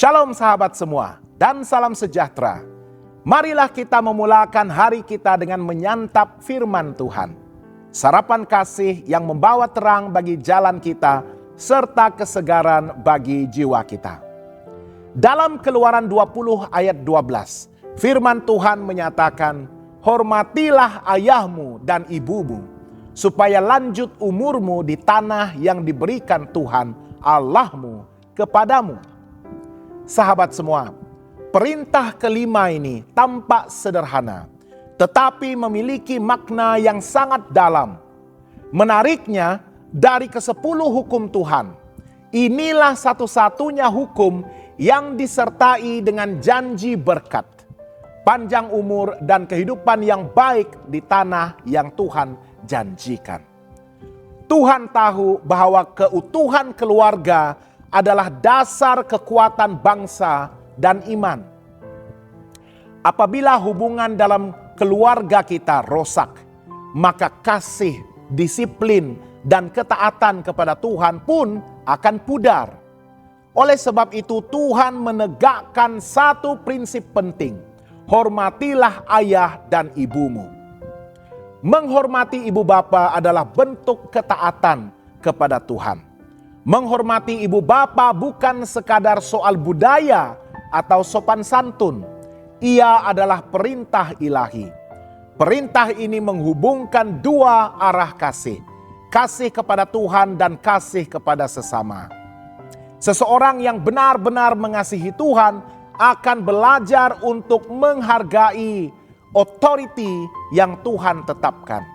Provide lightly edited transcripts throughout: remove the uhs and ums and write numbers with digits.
Shalom sahabat semua dan salam sejahtera. Marilah kita memulakan hari kita dengan menyantap firman Tuhan. Sarapan kasih yang membawa terang bagi jalan kita serta kesegaran bagi jiwa kita. Dalam Keluaran 20 ayat 12, firman Tuhan menyatakan, "Hormatilah ayahmu dan ibumu, supaya lanjut umurmu di tanah yang diberikan Tuhan Allahmu kepadamu." Sahabat semua, perintah kelima ini tampak sederhana, tetapi memiliki makna yang sangat dalam. Menariknya, dari ke-10 hukum Tuhan, inilah satu-satunya hukum yang disertai dengan janji berkat, panjang umur dan kehidupan yang baik di tanah yang Tuhan janjikan. Tuhan tahu bahwa keutuhan keluarga adalah dasar kekuatan bangsa dan iman. Apabila hubungan dalam keluarga kita rosak, maka kasih, disiplin, dan ketaatan kepada Tuhan pun akan pudar. Oleh sebab itu Tuhan menegakkan satu prinsip penting, hormatilah ayah dan ibumu. Menghormati ibu bapa adalah bentuk ketaatan kepada Tuhan. Menghormati ibu bapa bukan sekadar soal budaya atau sopan santun. Ia adalah perintah ilahi. Perintah ini menghubungkan dua arah kasih. Kasih kepada Tuhan dan kasih kepada sesama. Seseorang yang benar-benar mengasihi Tuhan akan belajar untuk menghargai otoriti yang Tuhan tetapkan.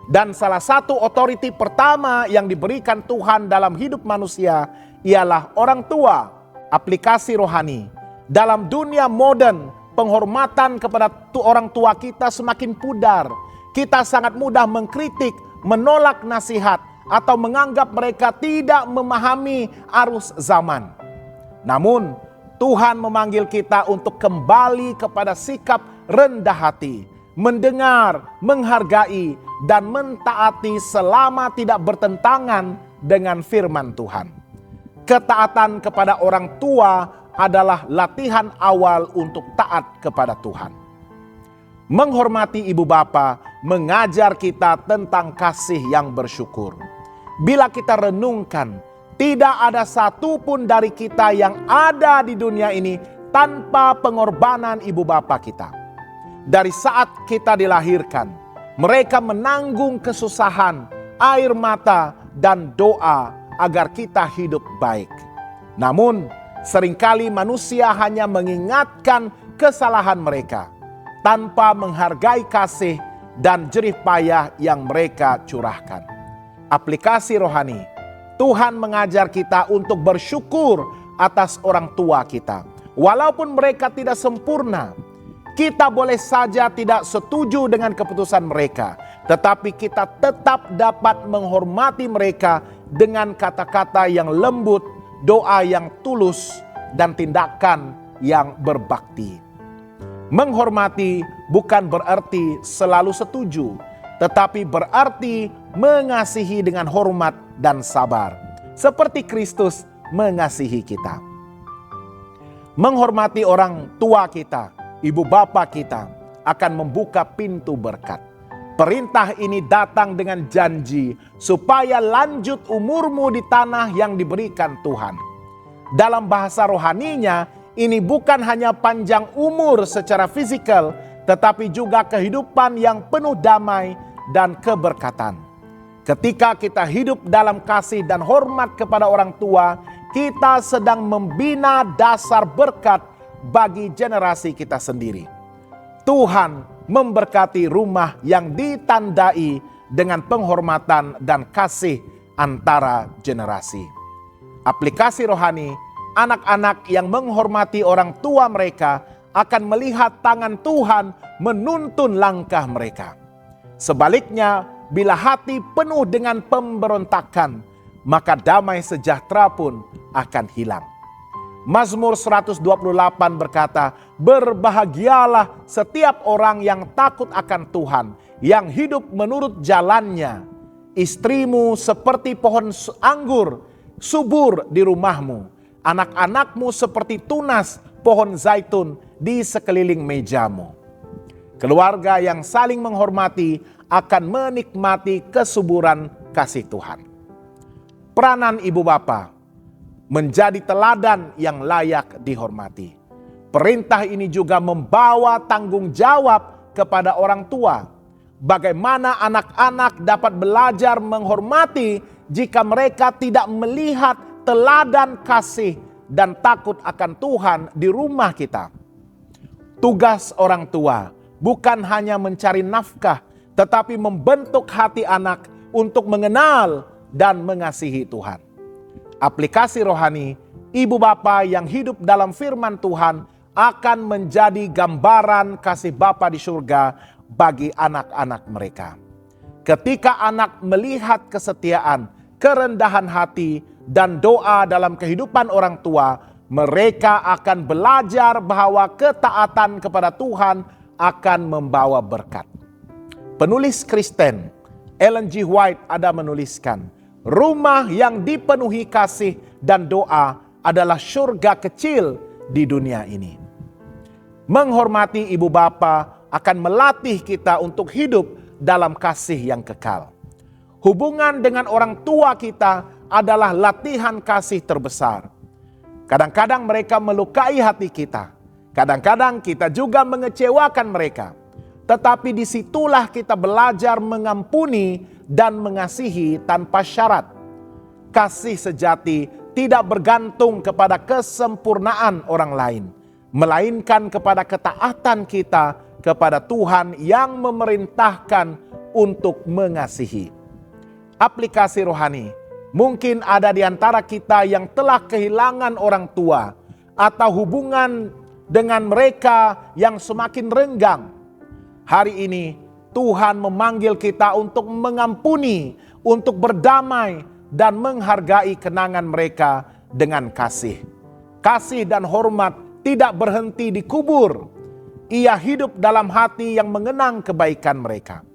Dan salah satu otoriti pertama yang diberikan Tuhan dalam hidup manusia ialah orang tua, aplikasi rohani. Dalam dunia modern, penghormatan kepada orang tua kita semakin pudar. Kita sangat mudah mengkritik, menolak nasihat, atau menganggap mereka tidak memahami arus zaman. Namun, Tuhan memanggil kita untuk kembali kepada sikap rendah hati, mendengar, menghargai, dan mentaati selama tidak bertentangan dengan firman Tuhan. Ketaatan kepada orang tua adalah latihan awal untuk taat kepada Tuhan. Menghormati ibu bapa mengajar kita tentang kasih yang bersyukur. Bila kita renungkan, tidak ada satupun dari kita yang ada di dunia ini tanpa pengorbanan ibu bapa kita. Dari saat kita dilahirkan, mereka menanggung kesusahan, air mata, dan doa agar kita hidup baik. Namun, seringkali manusia hanya mengingatkan kesalahan mereka tanpa menghargai kasih dan jerih payah yang mereka curahkan. Aplikasi rohani, Tuhan mengajar kita untuk bersyukur atas orang tua kita. Walaupun mereka tidak sempurna, kita boleh saja tidak setuju dengan keputusan mereka, tetapi kita tetap dapat menghormati mereka dengan kata-kata yang lembut, doa yang tulus, dan tindakan yang berbakti. Menghormati bukan berarti selalu setuju, tetapi berarti mengasihi dengan hormat dan sabar, seperti Kristus mengasihi kita. Menghormati orang tua kita, ibu bapa kita, akan membuka pintu berkat. Perintah ini datang dengan janji supaya lanjut umurmu di tanah yang diberikan Tuhan. Dalam bahasa rohaninya, ini bukan hanya panjang umur secara fisikal, tetapi juga kehidupan yang penuh damai dan keberkatan. Ketika kita hidup dalam kasih dan hormat kepada orang tua, kita sedang membina dasar berkat bagi generasi kita sendiri. Tuhan memberkati rumah yang ditandai dengan penghormatan dan kasih antara generasi. Aplikasi rohani, anak-anak yang menghormati orang tua mereka akan melihat tangan Tuhan menuntun langkah mereka. Sebaliknya, bila hati penuh dengan pemberontakan, maka damai sejahtera pun akan hilang. Mazmur 128 berkata, "Berbahagialah setiap orang yang takut akan Tuhan, yang hidup menurut jalannya. Istrimu seperti pohon anggur subur di rumahmu, anak-anakmu seperti tunas pohon zaitun di sekeliling mejamu. Keluarga yang saling menghormati akan menikmati kesuburan kasih Tuhan. Peranan ibu bapa menjadi teladan yang layak dihormati. Perintah ini juga membawa tanggung jawab kepada orang tua. Bagaimana anak-anak dapat belajar menghormati jika mereka tidak melihat teladan kasih dan takut akan Tuhan di rumah kita. Tugas orang tua bukan hanya mencari nafkah, tetapi membentuk hati anak untuk mengenal dan mengasihi Tuhan. Aplikasi rohani, ibu bapa yang hidup dalam firman Tuhan akan menjadi gambaran kasih Bapa di surga bagi anak-anak mereka. Ketika anak melihat kesetiaan, kerendahan hati, dan doa dalam kehidupan orang tua, mereka akan belajar bahwa ketaatan kepada Tuhan akan membawa berkat. Penulis Kristen Ellen G. White ada menuliskan, rumah yang dipenuhi kasih dan doa adalah surga kecil di dunia ini. Menghormati ibu bapa akan melatih kita untuk hidup dalam kasih yang kekal. Hubungan dengan orang tua kita adalah latihan kasih terbesar. Kadang-kadang mereka melukai hati kita. Kadang-kadang kita juga mengecewakan mereka. Tetapi disitulah kita belajar mengampuni dan mengasihi tanpa syarat. Kasih sejati tidak bergantung kepada kesempurnaan orang lain, melainkan kepada ketaatan kita kepada Tuhan yang memerintahkan untuk mengasihi. Aplikasi rohani, mungkin ada di antara kita yang telah kehilangan orang tua atau hubungan dengan mereka yang semakin renggang. Hari ini Tuhan memanggil kita untuk mengampuni, untuk berdamai dan menghargai kenangan mereka dengan kasih. Kasih dan hormat tidak berhenti dikubur. Ia hidup dalam hati yang mengenang kebaikan mereka.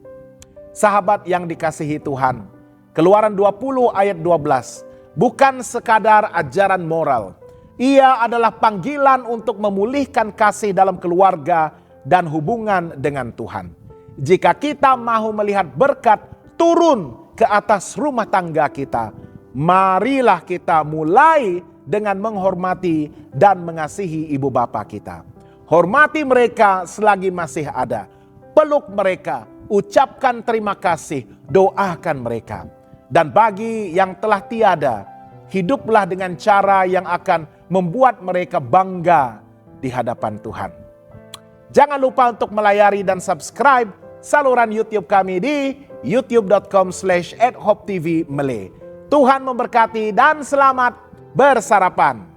Sahabat yang dikasihi Tuhan, Keluaran 20 ayat 12 bukan sekadar ajaran moral. Ia adalah panggilan untuk memulihkan kasih dalam keluarga dan hubungan dengan Tuhan. Jika kita mahu melihat berkat turun ke atas rumah tangga kita, marilah kita mulai dengan menghormati dan mengasihi ibu bapa kita. Hormati mereka selagi masih ada. Peluk mereka, ucapkan terima kasih, doakan mereka. Dan bagi yang telah tiada, hiduplah dengan cara yang akan membuat mereka bangga di hadapan Tuhan. Jangan lupa untuk melayari dan subscribe saluran YouTube kami di youtube.com/@hopetv Malay. Tuhan memberkati dan selamat bersarapan.